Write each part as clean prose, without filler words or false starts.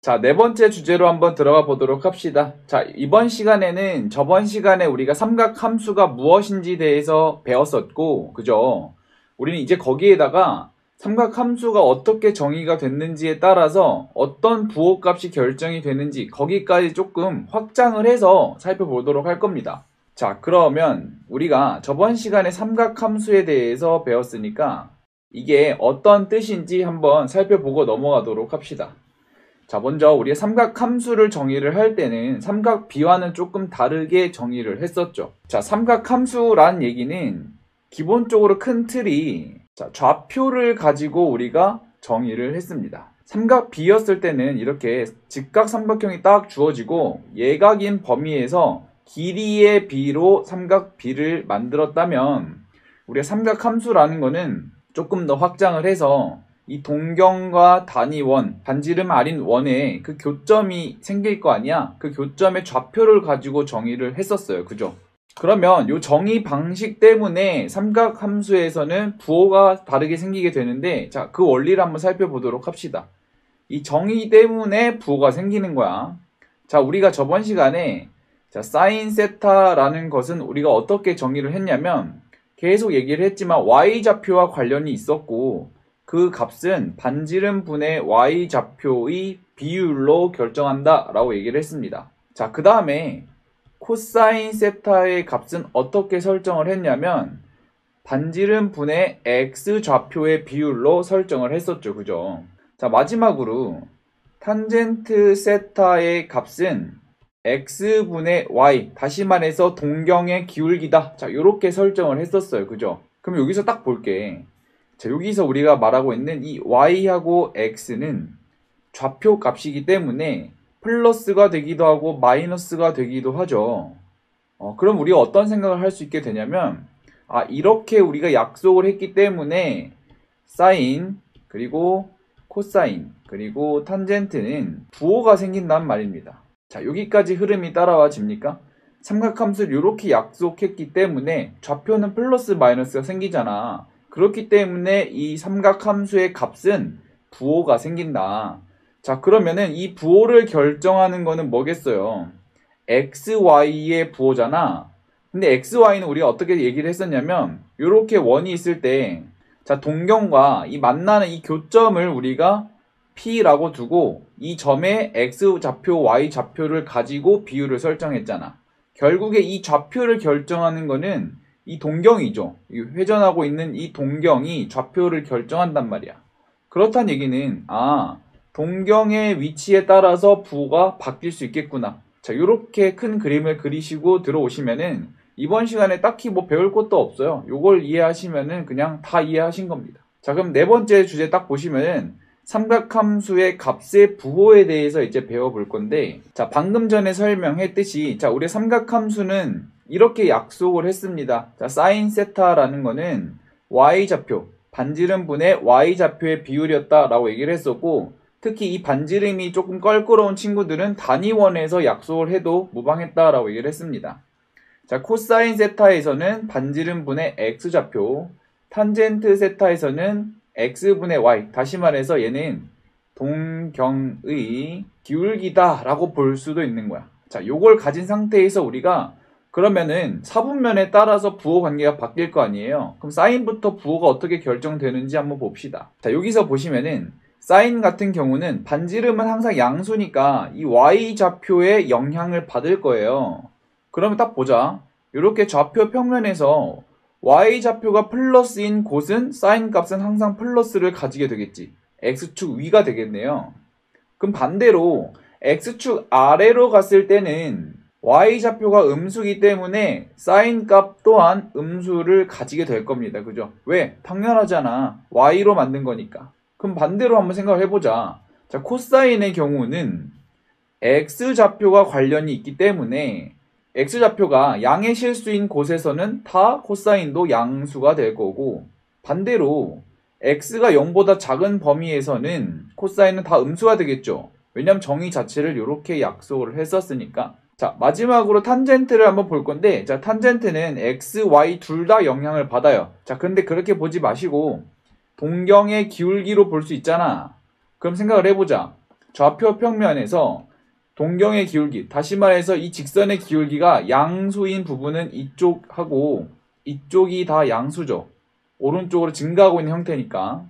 자, 네 번째 주제로 한번 들어가 보도록 합시다. 자, 이번 시간에는 저번 시간에 우리가 삼각함수가 무엇인지 대해서 배웠었고, 그죠? 우리는 이제 거기에다가 삼각함수가 어떻게 정의가 됐는지에 따라서 어떤 부호값이 결정이 되는지 거기까지 조금 확장을 해서 살펴보도록 할 겁니다. 자, 그러면 우리가 저번 시간에 삼각함수에 대해서 배웠으니까 이게 어떤 뜻인지 한번 살펴보고 넘어가도록 합시다. 자, 먼저 우리가 삼각함수를 정의를 할 때는 삼각비와는 조금 다르게 정의를 했었죠. 자, 삼각함수란 얘기는 기본적으로 큰 틀이 좌표를 가지고 우리가 정의를 했습니다. 삼각비였을 때는 이렇게 직각삼각형이 딱 주어지고 예각인 범위에서 길이의 비로 삼각비를 만들었다면 우리가 삼각함수라는 거는 조금 더 확장을 해서 이 동경과 단위원, 반지름 아닌 원에 그 교점이 생길 거 아니야? 그 교점의 좌표를 가지고 정의를 했었어요. 그죠? 그러면 이 정의 방식 때문에 삼각함수에서는 부호가 다르게 생기게 되는데, 자, 그 원리를 한번 살펴보도록 합시다. 이 정의 때문에 부호가 생기는 거야. 자, 우리가 저번 시간에 사인 세타라는 것은 우리가 어떻게 정의를 했냐면 계속 얘기를 했지만 y좌표와 관련이 있었고 그 값은 반지름 분의 y좌표의 비율로 결정한다 라고 얘기를 했습니다. 자, 그 다음에 코사인 세타의 값은 어떻게 설정을 했냐면 반지름 분의 x좌표의 비율로 설정을 했었죠. 그죠? 자, 마지막으로 탄젠트 세타의 값은 x분의 y, 다시 말해서 동경의 기울기다. 자, 요렇게 설정을 했었어요. 그죠? 그럼 여기서 딱 볼게. 자, 여기서 우리가 말하고 있는 이 y하고 x는 좌표 값이기 때문에 플러스가 되기도 하고 마이너스가 되기도 하죠. 그럼 우리가 어떤 생각을 할 수 있게 되냐면, 이렇게 우리가 약속을 했기 때문에 사인, 그리고 코사인, 그리고 탄젠트는 부호가 생긴단 말입니다. 자, 여기까지 흐름이 따라와 집니까? 삼각함수를 이렇게 약속했기 때문에 좌표는 플러스 마이너스가 생기잖아. 그렇기 때문에 이 삼각함수의 값은 부호가 생긴다. 자, 그러면은 이 부호를 결정하는 거는 뭐겠어요? xy의 부호잖아. 근데 xy는 우리가 어떻게 얘기를 했었냐면 이렇게 원이 있을 때, 자, 동경과 이 만나는 이 교점을 우리가 P라고 두고 이 점에 X좌표, Y좌표를 가지고 비율을 설정했잖아. 결국에 이 좌표를 결정하는 거는 이 동경이죠. 회전하고 있는 이 동경이 좌표를 결정한단 말이야. 그렇다는 얘기는 동경의 위치에 따라서 부호가 바뀔 수 있겠구나. 자, 이렇게 큰 그림을 그리시고 들어오시면은 이번 시간에 딱히 뭐 배울 것도 없어요. 요걸 이해하시면은 그냥 다 이해하신 겁니다. 자, 그럼 네 번째 주제 딱 보시면은 삼각함수의 값의 부호에 대해서 이제 배워볼 건데, 자, 방금 전에 설명했듯이, 자, 우리 삼각함수는 이렇게 약속을 했습니다. 자, 사인 세타라는 거는 y좌표, 반지름 분의 y좌표의 비율이었다라고 얘기를 했었고, 특히 이 반지름이 조금 껄끄러운 친구들은 단위원에서 약속을 해도 무방했다라고 얘기를 했습니다. 자, 코사인 세타에서는 반지름 분의 x좌표, 탄젠트 세타에서는 x분의 y, 다시 말해서 얘는 동경의 기울기다 라고 볼 수도 있는 거야. 자, 요걸 가진 상태에서 우리가 그러면은 사분면에 따라서 부호 관계가 바뀔 거 아니에요. 그럼 사인부터 부호가 어떻게 결정되는지 한번 봅시다. 자, 여기서 보시면은 사인 같은 경우는 반지름은 항상 양수니까 이 y좌표의 영향을 받을 거예요. 그러면 딱 보자. 이렇게 좌표 평면에서 y좌표가 플러스인 곳은 사인 값은 항상 플러스를 가지게 되겠지. x축 위가 되겠네요. 그럼 반대로 x축 아래로 갔을 때는 y좌표가 음수이기 때문에 사인 값 또한 음수를 가지게 될 겁니다. 그죠? 왜? 당연하잖아. y로 만든 거니까. 그럼 반대로 한번 생각을 해보자. 자, 코사인의 경우는 x좌표가 관련이 있기 때문에 x좌표가 양의 실수인 곳에서는 다 코사인도 양수가 될 거고, 반대로 x가 0보다 작은 범위에서는 코사인은 다 음수가 되겠죠. 왜냐면 정의 자체를 이렇게 약속을 했었으니까. 자, 마지막으로 탄젠트를 한번 볼 건데, 자, 탄젠트는 x, y 둘 다 영향을 받아요. 자, 근데 그렇게 보지 마시고 동경의 기울기로 볼 수 있잖아. 그럼 생각을 해보자. 좌표 평면에서 동경의 기울기, 다시 말해서 이 직선의 기울기가 양수인 부분은 이쪽하고 이쪽이 다 양수죠. 오른쪽으로 증가하고 있는 형태니까.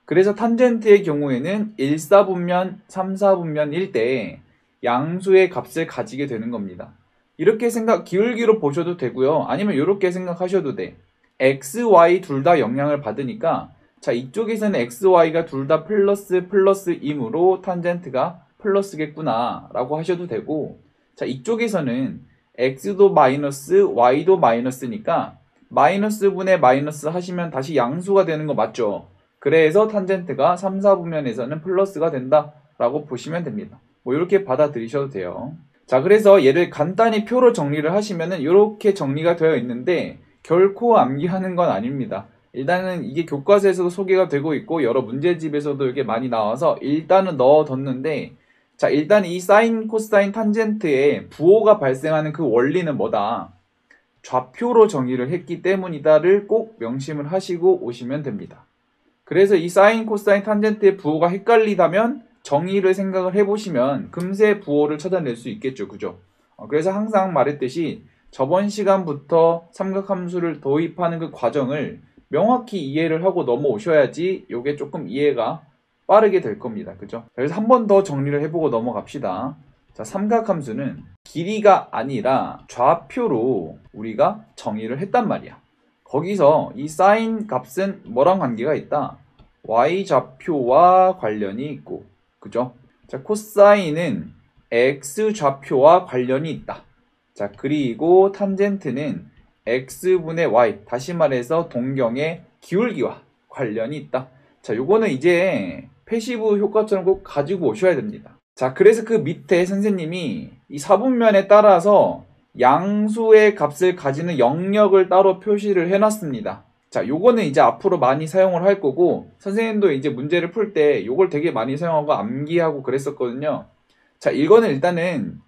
그래서 탄젠트의 경우에는 1, 4분면, 3, 4분면일 때 양수의 값을 가지게 되는 겁니다. 이렇게 기울기로 보셔도 되고요. 아니면 이렇게 생각하셔도 돼. x, y 둘 다 영향을 받으니까 자, 이쪽에서는 x, y가 둘 다 플러스이므로 탄젠트가 플러스겠구나 라고 하셔도 되고, 자, 이쪽에서는 x도 마이너스, y도 마이너스니까 마이너스 분의 마이너스 하시면 다시 양수가 되는 거 맞죠? 그래서 탄젠트가 3, 4분면에서는 플러스가 된다 라고 보시면 됩니다. 뭐 이렇게 받아들이셔도 돼요. 자, 그래서 얘를 간단히 표로 정리를 하시면은 이렇게 정리가 되어 있는데 결코 암기하는 건 아닙니다. 일단은 이게 교과서에서도 소개가 되고 있고 여러 문제집에서도 이게 많이 나와서 일단은 넣어뒀는데, 자, 일단 이 사인, 코사인, 탄젠트에 부호가 발생하는 그 원리는 뭐다? 좌표로 정의를 했기 때문이다를 꼭 명심을 하시고 오시면 됩니다. 그래서 이 사인, 코사인, 탄젠트의 부호가 헷갈리다면 정의를 생각을 해보시면 금세 부호를 찾아낼 수 있겠죠. 그죠? 그래서 항상 말했듯이 저번 시간부터 삼각함수를 도입하는 그 과정을 명확히 이해를 하고 넘어오셔야지 이게 조금 이해가 빠르게 될 겁니다. 그죠? 그래서 한 번 더 정리를 해보고 넘어갑시다. 자, 삼각함수는 길이가 아니라 좌표로 우리가 정의를 했단 말이야. 거기서 이 사인 값은 뭐랑 관계가 있다? y좌표와 관련이 있고, 그죠? 자, 코사인은 x좌표와 관련이 있다. 자, 그리고 탄젠트는 x분의 y, 다시 말해서 동경의 기울기와 관련이 있다. 자, 요거는 이제 패시브 효과처럼 꼭 가지고 오셔야 됩니다. 자, 그래서 그 밑에 선생님이 이 사분면에 따라서 양수의 값을 가지는 영역을 따로 표시를 해놨습니다. 자, 요거는 이제 앞으로 많이 사용을 할 거고, 선생님도 이제 문제를 풀 때 요걸 되게 많이 사용하고 암기하고 그랬었거든요. 자, 이거는 일단은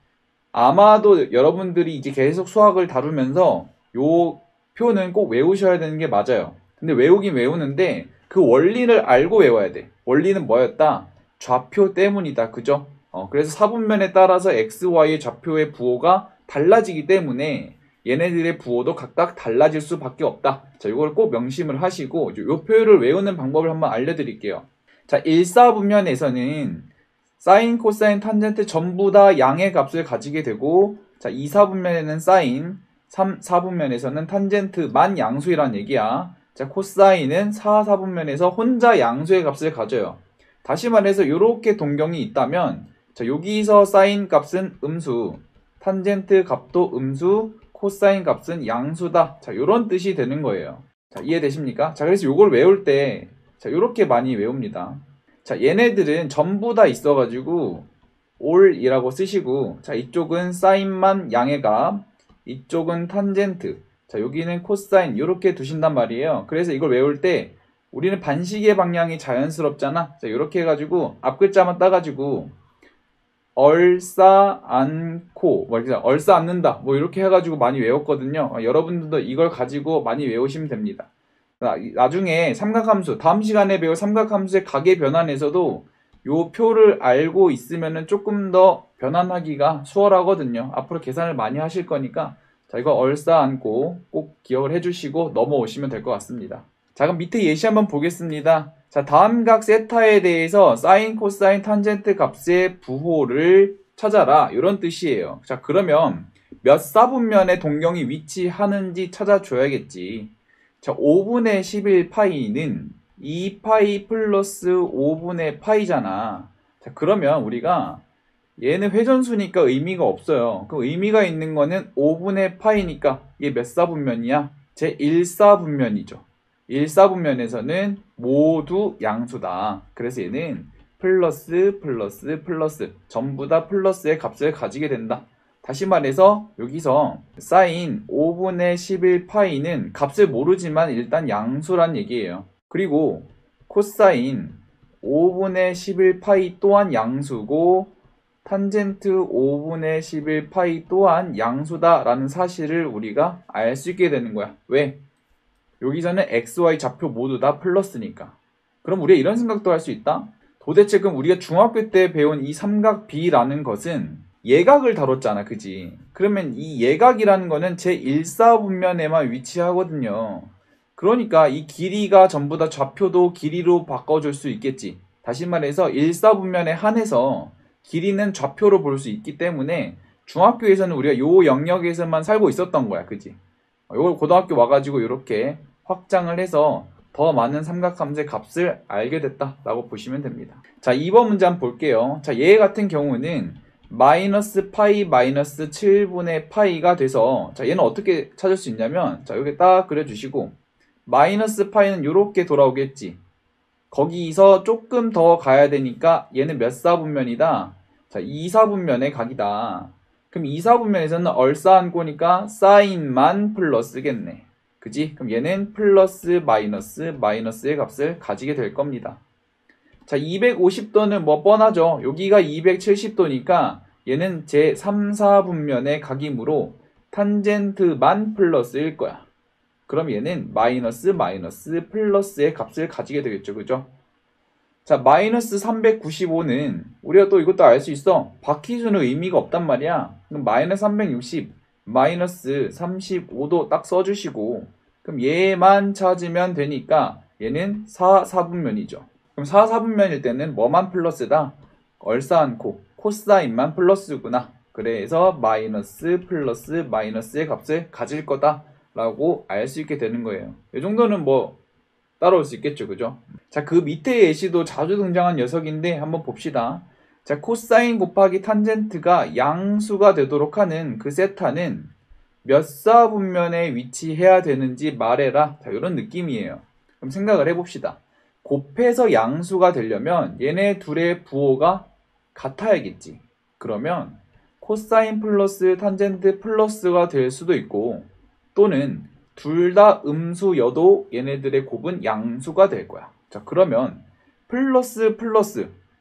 아마도 여러분들이 이제 계속 수학을 다루면서 요 표는 꼭 외우셔야 되는 게 맞아요. 근데 외우긴 외우는데 그 원리를 알고 외워야 돼. 원리는 뭐였다? 좌표 때문이다. 그죠? 그래서 사분면에 따라서 x, y의 좌표의 부호가 달라지기 때문에 얘네들의 부호도 각각 달라질 수밖에 없다. 자, 이걸 꼭 명심을 하시고 이 표를 외우는 방법을 한번 알려드릴게요. 자, 1, 4분면에서는 사인, 코사인, 탄젠트 전부 다 양의 값을 가지게 되고, 자, 2, 4분면에는 사인, 3, 4분면에서는 탄젠트만 양수이란 얘기야. 자, 코사인은 4, 4분면에서 혼자 양수의 값을 가져요. 다시 말해서 이렇게 동경이 있다면, 자, 여기서 사인 값은 음수, 탄젠트 값도 음수, 코사인 값은 양수다. 자, 요런 뜻이 되는 거예요. 자, 이해되십니까? 자, 그래서 요걸 외울 때, 자, 요렇게 많이 외웁니다. 자, 얘네들은 전부 다 있어가지고 all이라고 쓰시고, 자, 이쪽은 사인만 양의 값, 이쪽은 탄젠트, 자, 여기는 코사인 이렇게 두신단 말이에요. 그래서 이걸 외울 때 우리는 반시계 방향이 자연스럽잖아. 자, 이렇게 해가지고 앞 글자만 따가지고 얼싸 않고 뭐 이렇게 얼싸 않는다 뭐 이렇게 해가지고 많이 외웠거든요. 여러분들도 이걸 가지고 많이 외우시면 됩니다. 나중에 삼각함수, 다음 시간에 배울 삼각함수의 각의 변환에서도 요 표를 알고 있으면은 조금 더 변환하기가 수월하거든요. 앞으로 계산을 많이 하실 거니까 자, 이거 얼싸 안고 꼭 기억을 해주시고 넘어오시면 될 것 같습니다. 자, 그럼 밑에 예시 한번 보겠습니다. 자, 다음 각 세타에 대해서 사인, 코사인, 탄젠트 값의 부호를 찾아라 이런 뜻이에요. 자, 그러면 몇 사분면에 동경이 위치하는지 찾아줘야겠지. 자, 5분의 11파이는 2파이 플러스 5분의 파이잖아. 자, 그러면 우리가 얘는 회전수니까 의미가 없어요. 그 의미가 있는 거는 5분의 파이니까 이게 몇 사분면이야? 제 1사분면이죠. 1사분면에서는 모두 양수다. 그래서 얘는 플러스 플러스 플러스 전부 다 플러스의 값을 가지게 된다. 다시 말해서 여기서 사인 5분의 11파이는 값을 모르지만 일단 양수란 얘기예요. 그리고 코사인 5분의 11파이 또한 양수고 탄젠트 5분의 11파이 또한 양수다라는 사실을 우리가 알 수 있게 되는 거야. 왜? 여기서는 x, y 좌표 모두 다 플러스니까. 그럼 우리가 이런 생각도 할 수 있다. 도대체 그럼 우리가 중학교 때 배운 이 삼각 B라는 것은 예각을 다뤘잖아, 그지? 그러면 이 예각이라는 거는 제1사분면에만 위치하거든요. 그러니까 이 길이가 전부 다 좌표도 길이로 바꿔줄 수 있겠지. 다시 말해서 1사분면에 한해서 길이는 좌표로 볼 수 있기 때문에 중학교에서는 우리가 요 영역에서만 살고 있었던 거야, 그지? 요걸 고등학교 와가지고 이렇게 확장을 해서 더 많은 삼각함수의 값을 알게 됐다라고 보시면 됩니다. 자, 2번 문제 한번 볼게요. 자, 얘 같은 경우는 마이너스 파이 마이너스 7분의 파이가 돼서, 자, 얘는 어떻게 찾을 수 있냐면, 자, 여기 딱 그려주시고, 마이너스 파이는 이렇게 돌아오겠지. 거기서 조금 더 가야 되니까 얘는 몇 사분면이다? 자, 2사분면의 각이다. 그럼 2사분면에서는 얼싸안고니까 사인만 플러스겠네. 그지? 그럼 얘는 플러스 마이너스의 값을 가지게 될 겁니다. 자, 250도는 뭐 뻔하죠. 여기가 270도니까 얘는 제 3, 4분면의 각이므로 탄젠트만 플러스일 거야. 그럼 얘는 마이너스 플러스의 값을 가지게 되겠죠. 그죠? 자, 마이너스 395는 우리가 또 이것도 알 수 있어. 바퀴수는 의미가 없단 말이야. 그럼 마이너스 360, 마이너스 35도 딱 써주시고, 그럼 얘만 찾으면 되니까 얘는 4, 4분면이죠. 그럼 4, 4분면일 때는 뭐만 플러스다? 얼싸안고 코사인만 플러스구나. 그래서 마이너스 플러스 마이너스의 값을 가질 거다 라고 알 수 있게 되는 거예요. 이 정도는 뭐 따라올 수 있겠죠, 그죠? 자, 그 밑에 예시도 자주 등장한 녀석인데 한번 봅시다. 자, 코사인 곱하기 탄젠트가 양수가 되도록 하는 그 세타는 몇 사분면에 위치해야 되는지 말해라. 자, 이런 느낌이에요. 그럼 생각을 해봅시다. 곱해서 양수가 되려면 얘네 둘의 부호가 같아야겠지. 그러면 코사인 플러스 탄젠트 플러스가 될 수도 있고, 또는 둘 다 음수여도 얘네들의 곱은 양수가 될 거야. 자, 그러면 플러스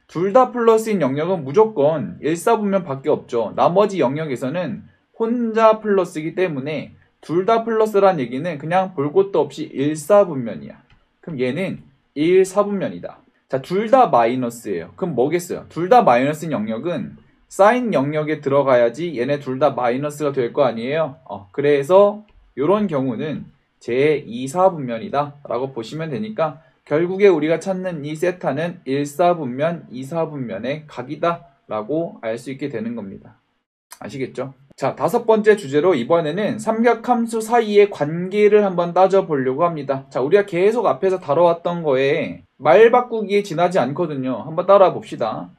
둘 다 플러스인 영역은 무조건 1사분면 밖에 없죠. 나머지 영역에서는 혼자 플러스이기 때문에 둘 다 플러스란 얘기는 그냥 볼 것도 없이 1사분면이야. 그럼 얘는 1사분면이다. 자, 둘 다 마이너스예요. 그럼 뭐겠어요? 둘 다 마이너스인 영역은 사인 영역에 들어가야지 얘네 둘 다 마이너스가 될 거 아니에요? 그래서 이런 경우는 제2사분면이다 라고 보시면 되니까 결국에 우리가 찾는 이 세타는 1사분면, 2사분면의 각이다 라고 알 수 있게 되는 겁니다. 아시겠죠? 자, 5번째 주제로 이번에는 삼각함수 사이의 관계를 한번 따져보려고 합니다. 자, 우리가 계속 앞에서 다뤄왔던 거에 말 바꾸기에 지나지 않거든요. 한번 따라와 봅시다.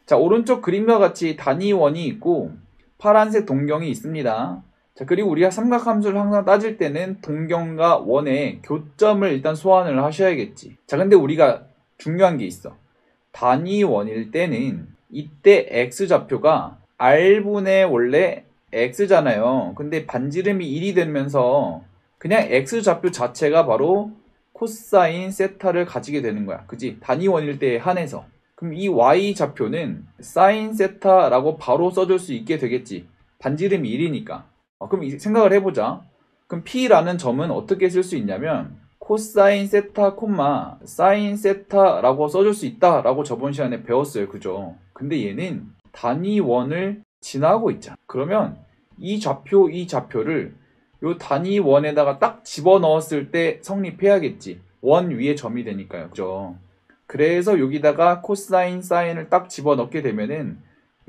자, 오른쪽 그림과 같이 단위원이 있고 파란색 동경이 있습니다. 자, 그리고 우리가 삼각함수를 항상 따질 때는 동경과 원의 교점을 일단 소환을 하셔야겠지. 자, 근데 우리가 중요한 게 있어. 단위원일 때는 이때 x좌표가 r분의 원래 x잖아요. 근데 반지름이 1이 되면서 그냥 x좌표 자체가 바로 코사인 세타를 가지게 되는 거야. 그지? 단위원일 때에 한해서. 그럼 이 y좌표는 사인 세타라고 바로 써줄 수 있게 되겠지. 반지름이 1이니까. 그럼 생각을 해보자. 그럼 P라는 점은 어떻게 쓸 수 있냐면 코사인 세타 콤마 사인 세타라고 써줄 수 있다라고 저번 시간에 배웠어요. 그죠? 근데 얘는 단위원을 지나고 있잖아. 그러면 이 좌표를 요 단위원에다가 딱 집어넣었을 때 성립해야겠지. 원 위에 점이 되니까요. 그죠? 그래서 여기다가 코사인 사인을 딱 집어넣게 되면은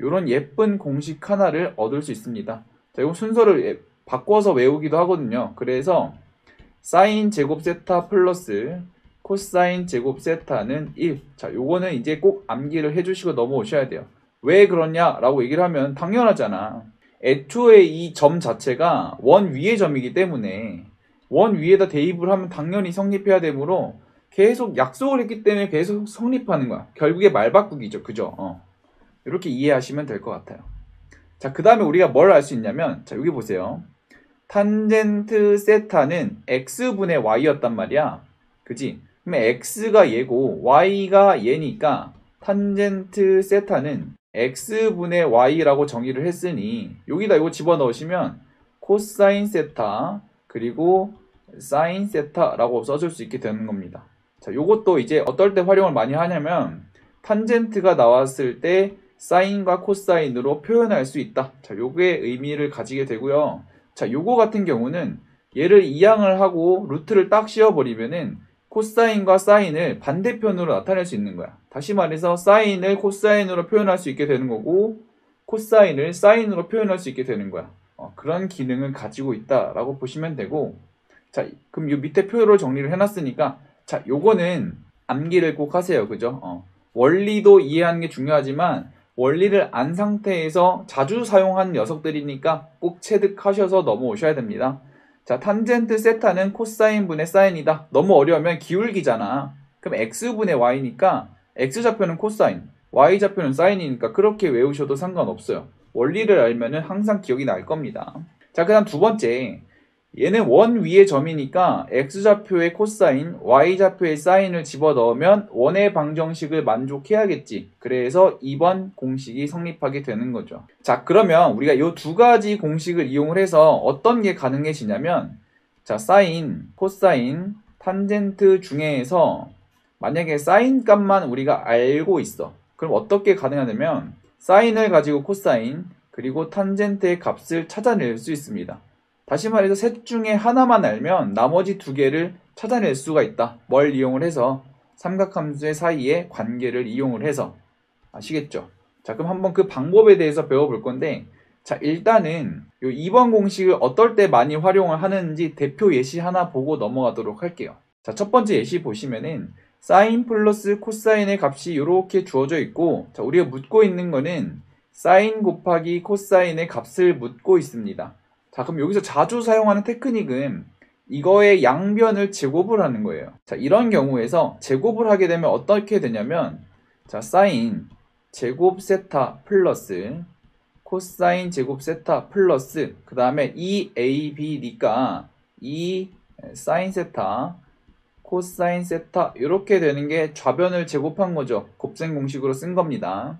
요런 예쁜 공식 하나를 얻을 수 있습니다. 자, 이거 순서를 바꿔서 외우기도 하거든요. 그래서 사인 제곱 세타 플러스 코사인 제곱 세타는 1. 자, 요거는 이제 꼭 암기를 해주시고 넘어오셔야 돼요. 왜 그러냐라고 얘기를 하면 당연하잖아. 애초에 이 점 자체가 원 위의 점이기 때문에 원 위에다 대입을 하면 당연히 성립해야 되므로 계속 약속을 했기 때문에 계속 성립하는 거야. 결국에 말 바꾸기죠. 그죠? 이렇게 이해하시면 될 것 같아요. 자, 그 다음에 우리가 뭘 알 수 있냐면, 자, 여기 보세요. 탄젠트 세타는 x분의 y였단 말이야. 그지? 그러면 x가 얘고 y가 얘니까 탄젠트 세타는 x분의 y라고 정의를 했으니 여기다 이거 집어넣으시면 코사인 세타 그리고 사인 세타라고 써줄 수 있게 되는 겁니다. 자, 요것도 이제 어떨 때 활용을 많이 하냐면 탄젠트가 나왔을 때 사인과 코사인으로 표현할 수 있다. 자, 요게 의미를 가지게 되고요. 자, 요거 같은 경우는 얘를 이항을 하고 루트를 딱 씌워버리면은 코사인과 사인을 반대편으로 나타낼 수 있는 거야. 다시 말해서 사인을 코사인으로 표현할 수 있게 되는 거고 코사인을 사인으로 표현할 수 있게 되는 거야. 그런 기능을 가지고 있다라고 보시면 되고, 자, 그럼 요 밑에 표로 정리를 해놨으니까, 자, 요거는 암기를 꼭 하세요. 그죠? 원리도 이해하는 게 중요하지만 원리를 안 상태에서 자주 사용하는 녀석들이니까 꼭 체득하셔서 넘어오셔야 됩니다. 자, 탄젠트 세타는 코사인분의 사인이다. 너무 어려우면 기울기잖아. 그럼 x분의 y니까 x좌표는 코사인, y좌표는 사인이니까 그렇게 외우셔도 상관없어요. 원리를 알면은 항상 기억이 날 겁니다. 자, 그 다음 두 번째. 얘는 원 위의 점이니까 x좌표의 코사인, y좌표의 사인을 집어넣으면 원의 방정식을 만족해야겠지. 그래서 2번 공식이 성립하게 되는 거죠. 자, 그러면 우리가 이 두 가지 공식을 이용을 해서 어떤 게 가능해지냐면, 자, 사인, 코사인, 탄젠트 중에서 만약에 사인 값만 우리가 알고 있어. 그럼 어떻게 가능하냐면 사인을 가지고 코사인 그리고 탄젠트의 값을 찾아낼 수 있습니다. 다시 말해서 셋 중에 하나만 알면 나머지 두 개를 찾아낼 수가 있다. 뭘 이용을 해서? 삼각함수의 사이의 관계를 이용을 해서. 아시겠죠? 자, 그럼 한번 그 방법에 대해서 배워볼 건데, 자, 일단은 요 2번 공식을 어떨 때 많이 활용을 하는지 대표 예시 하나 보고 넘어가도록 할게요. 자, 첫 번째 예시 보시면은 사인 플러스 코사인의 값이 이렇게 주어져 있고, 자, 우리가 묻고 있는 거는 사인 곱하기 코사인의 값을 묻고 있습니다. 자, 그럼 여기서 자주 사용하는 테크닉은 이거의 양변을 제곱을 하는 거예요. 자, 이런 경우에서 제곱을 하게 되면 어떻게 되냐면, 자, 사인 제곱 세타 플러스 코사인 제곱 세타 플러스 그 다음에 2ab니까 2 사인 세타 코사인 세타 이렇게 되는 게 좌변을 제곱한 거죠. 곱셈 공식으로 쓴 겁니다.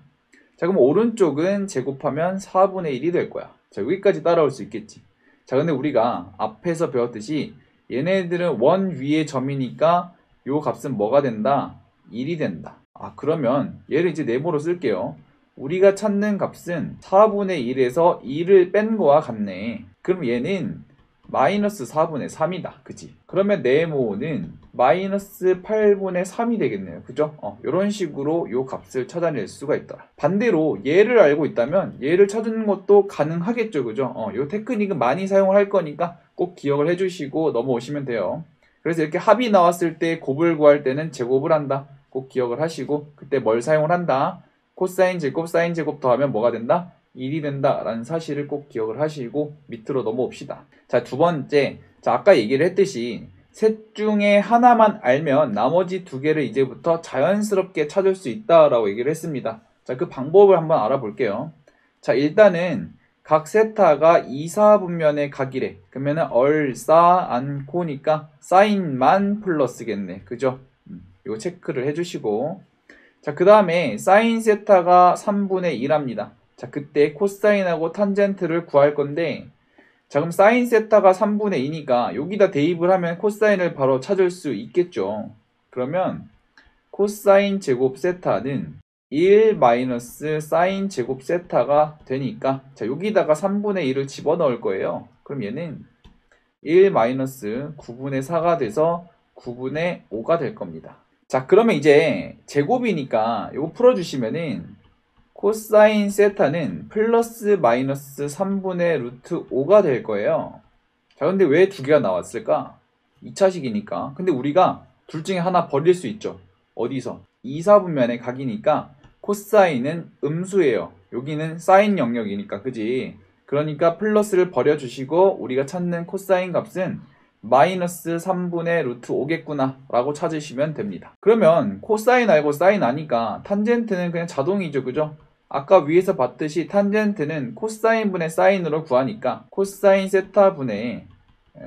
자, 그럼 오른쪽은 제곱하면 4분의 1이 될 거야. 자, 여기까지 따라올 수 있겠지. 자, 근데 우리가 앞에서 배웠듯이 얘네들은 원 위의 점이니까 요 값은 뭐가 된다? 1이 된다. 아, 그러면 얘를 이제 네모로 쓸게요. 우리가 찾는 값은 4분의 1에서 2를 뺀 거와 같네. 그럼 얘는 마이너스 4분의 3이다. 그치? 그러면 네모는 마이너스 8분의 3이 되겠네요. 그죠? 이런 식으로 요 값을 찾아낼 수가 있더라. 반대로 얘를 알고 있다면 얘를 찾는 것도 가능하겠죠. 그죠? 요 테크닉은 많이 사용을 할 거니까 꼭 기억을 해주시고 넘어오시면 돼요. 그래서 이렇게 합이 나왔을 때 곱을 구할 때는 제곱을 한다. 꼭 기억을 하시고 그때 뭘 사용을 한다? 코사인 제곱, 사인 제곱 더하면 뭐가 된다? 1이 된다라는 사실을 꼭 기억을 하시고 밑으로 넘어옵시다. 자, 두 번째. 자, 아까 얘기를 했듯이 셋 중에 하나만 알면 나머지 두 개를 이제부터 자연스럽게 찾을 수 있다라고 얘기를 했습니다. 자, 그 방법을 한번 알아볼게요. 자, 일단은 각 세타가 2, 4분면의 각이래. 그러면은 얼싸 않고니까 사인만 플러스겠네. 그죠? 이거 체크를 해주시고. 자, 그 다음에 사인 세타가 3분의 1합니다. 자, 그때 코사인하고 탄젠트를 구할 건데, 자, 그럼 사인 세타가 3분의 2니까 여기다 대입을 하면 코사인을 바로 찾을 수 있겠죠. 그러면 코사인 제곱 세타는 1 마이너스 사인 제곱 세타가 되니까, 자, 여기다가 3분의 1을 집어넣을 거예요. 그럼 얘는 1 마이너스 9분의 4가 돼서 9분의 5가 될 겁니다. 자, 그러면 이제 제곱이니까 이거 풀어주시면은 코사인 세타는 플러스 마이너스 3분의 루트 5가 될 거예요. 자, 근데 왜 두 개가 나왔을까? 2차식이니까. 근데 우리가 둘 중에 하나 버릴 수 있죠. 어디서? 2, 4분면의 각이니까 코사인은 음수예요. 여기는 사인 영역이니까, 그지? 그러니까 플러스를 버려주시고 우리가 찾는 코사인 값은 마이너스 3분의 루트 5겠구나 라고 찾으시면 됩니다. 그러면 코사인 알고 사인 아니까 탄젠트는 그냥 자동이죠. 그죠? 아까 위에서 봤듯이 탄젠트는 코사인분의 사인으로 구하니까 코사인 세타분의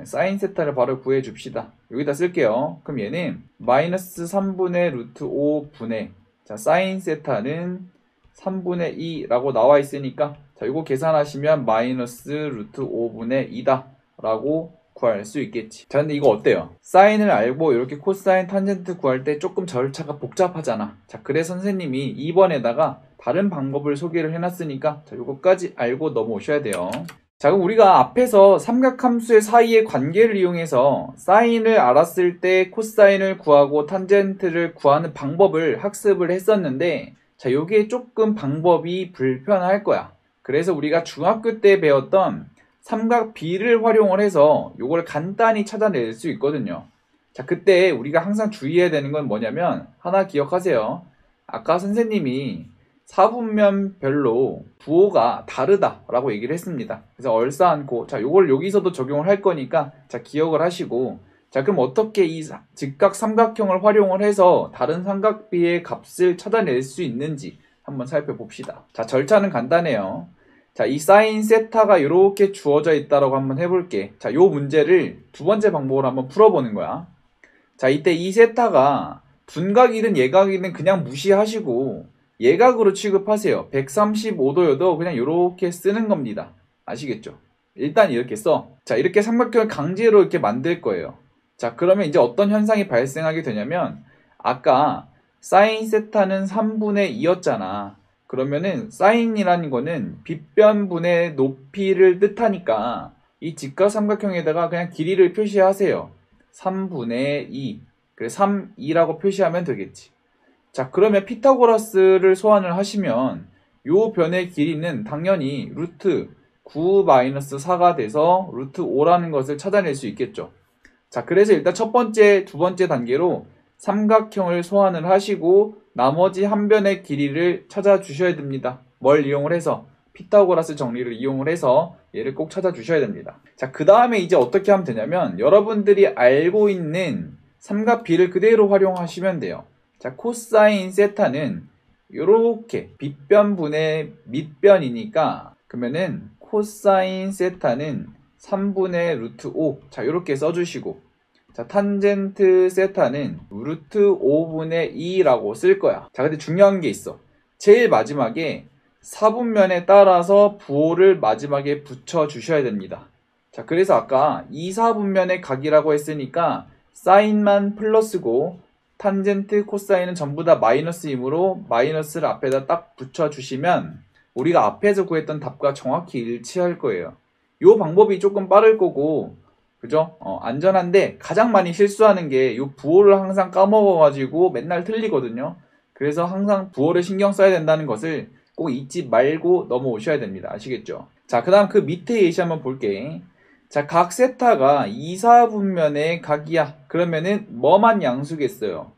사인 세타를 바로 구해줍시다. 여기다 쓸게요. 그럼 얘는 마이너스 3분의 루트 5분의 자, 사인 세타는 3분의 2라고 나와 있으니까 자, 이거 계산하시면 마이너스 루트 5분의 2다 라고 구할 수 있겠지. 자, 근데 이거 어때요? 사인을 알고 이렇게 코사인, 탄젠트 구할 때 조금 절차가 복잡하잖아. 자, 그래서 선생님이 2번에다가 다른 방법을 소개를 해놨으니까 자, 요거까지 알고 넘어오셔야 돼요. 자, 그럼 우리가 앞에서 삼각함수의 사이의 관계를 이용해서 사인을 알았을 때 코사인을 구하고 탄젠트를 구하는 방법을 학습을 했었는데, 자, 요게 조금 방법이 불편할 거야. 그래서 우리가 중학교 때 배웠던 삼각 B를 활용을 해서 요걸 간단히 찾아낼 수 있거든요. 자, 그때 우리가 항상 주의해야 되는 건 뭐냐면, 하나 기억하세요. 아까 선생님이 사분면별로 부호가 다르다라고 얘기를 했습니다. 그래서 얼싸안고, 자, 요걸 여기서도 적용을 할 거니까, 자, 기억을 하시고, 자, 그럼 어떻게 이 직각 삼각형을 활용을 해서 다른 삼각비의 값을 찾아낼 수 있는지 한번 살펴봅시다. 자, 절차는 간단해요. 자, 이 사인 세타가 이렇게 주어져 있다라고 한번 해볼게. 자, 요 문제를 두 번째 방법으로 한번 풀어보는 거야. 자, 이때 이 세타가 분각이든 예각이든 그냥 무시하시고 예각으로 취급하세요. 135도여도 그냥 이렇게 쓰는 겁니다. 아시겠죠? 일단 이렇게 써. 자, 이렇게 삼각형을 강제로 이렇게 만들 거예요. 자, 그러면 이제 어떤 현상이 발생하게 되냐면, 아까 사인 세타는 3분의 2였잖아. 그러면은 사인이라는 거는 빗변분의 높이를 뜻하니까 이 직각삼각형에다가 그냥 길이를 표시하세요. 3분의 2. 그래 3, 2라고 표시하면 되겠지. 자, 그러면 피타고라스를 소환을 하시면 요 변의 길이는 당연히 루트 9-4가 돼서 루트 5라는 것을 찾아낼 수 있겠죠. 자, 그래서 일단 첫 번째, 두 번째 단계로 삼각형을 소환을 하시고 나머지 한 변의 길이를 찾아주셔야 됩니다. 뭘 이용을 해서? 피타고라스 정리를 이용을 해서 얘를 꼭 찾아주셔야 됩니다. 자, 그 다음에 이제 어떻게 하면 되냐면 여러분들이 알고 있는 삼각 B를 그대로 활용하시면 돼요. 자, 코사인 세타는 요렇게 빗변분의 밑변이니까 그러면은 코사인 세타는 3분의 루트 5. 자, 요렇게 써주시고, 자, 탄젠트 세타는 루트 5분의 2라고 쓸 거야. 자, 근데 중요한 게 있어. 제일 마지막에 사분면에 따라서 부호를 마지막에 붙여주셔야 됩니다. 자, 그래서 아까 2사분면의 각이라고 했으니까 사인만 플러스고 탄젠트, 코사인은 전부 다 마이너스이므로 마이너스를 앞에다 딱 붙여주시면 우리가 앞에서 구했던 답과 정확히 일치할 거예요. 이 방법이 조금 빠를 거고, 그죠? 안전한데 가장 많이 실수하는 게 이 부호를 항상 까먹어가지고 맨날 틀리거든요. 그래서 항상 부호를 신경 써야 된다는 것을 꼭 잊지 말고 넘어오셔야 됩니다. 아시겠죠? 자, 그 다음 그 밑에 예시 한번 볼게. 자, 각 세타가 2사분면의 각이야. 그러면은 뭐만 양수겠어요?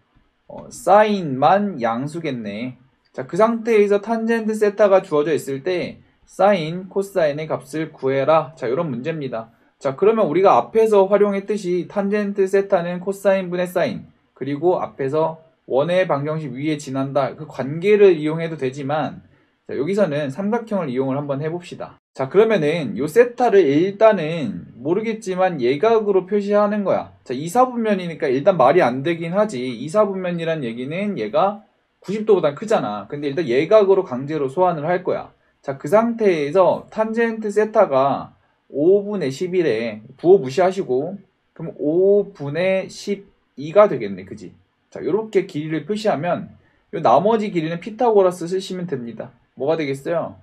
사인만 양수겠네. 자, 그 상태에서 탄젠트 세타가 주어져 있을 때 사인, 코사인의 값을 구해라. 자, 이런 문제입니다. 자, 그러면 우리가 앞에서 활용했듯이 탄젠트 세타는 코사인 분의 사인, 그리고 앞에서 원의 방정식 위에 지난다. 그 관계를 이용해도 되지만, 자, 여기서는 삼각형을 이용을 한번 해봅시다. 자, 그러면은 요 세타를 일단은 모르겠지만 예각으로 표시하는 거야. 자, 2사분면이니까 일단 말이 안 되긴 하지. 2사분면이란 얘기는 얘가 90도보다 크잖아. 근데 일단 예각으로 강제로 소환을 할 거야. 자, 그 상태에서 탄젠트 세타가 5분의 10이래. 부호 무시하시고, 그럼 5분의 12가 되겠네. 그지? 자, 요렇게 길이를 표시하면 요 나머지 길이는 피타고라스 쓰시면 됩니다. 뭐가 되겠어요?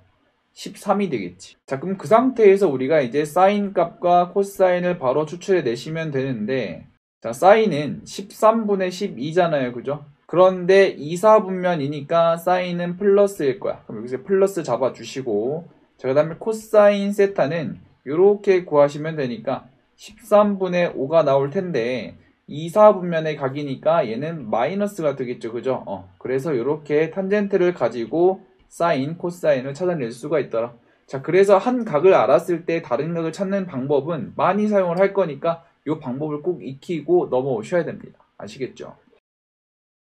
13이 되겠지. 자, 그럼 그 상태에서 우리가 이제 사인 값과 코사인을 바로 추출해 내시면 되는데, 자, 사인은 13분의 12잖아요. 그죠? 그런데 2사분면이니까 사인은 플러스일 거야. 그럼 여기서 플러스 잡아주시고, 자, 그 다음에 코사인 세타는 이렇게 구하시면 되니까 13분의 5가 나올 텐데 2사분면의 각이니까 얘는 마이너스가 되겠죠. 그죠? 그래서 이렇게 탄젠트를 가지고 사인, 코사인을 찾아낼 수가 있더라. 자, 그래서 한 각을 알았을 때 다른 각을 찾는 방법은 많이 사용을 할 거니까 이 방법을 꼭 익히고 넘어오셔야 됩니다. 아시겠죠?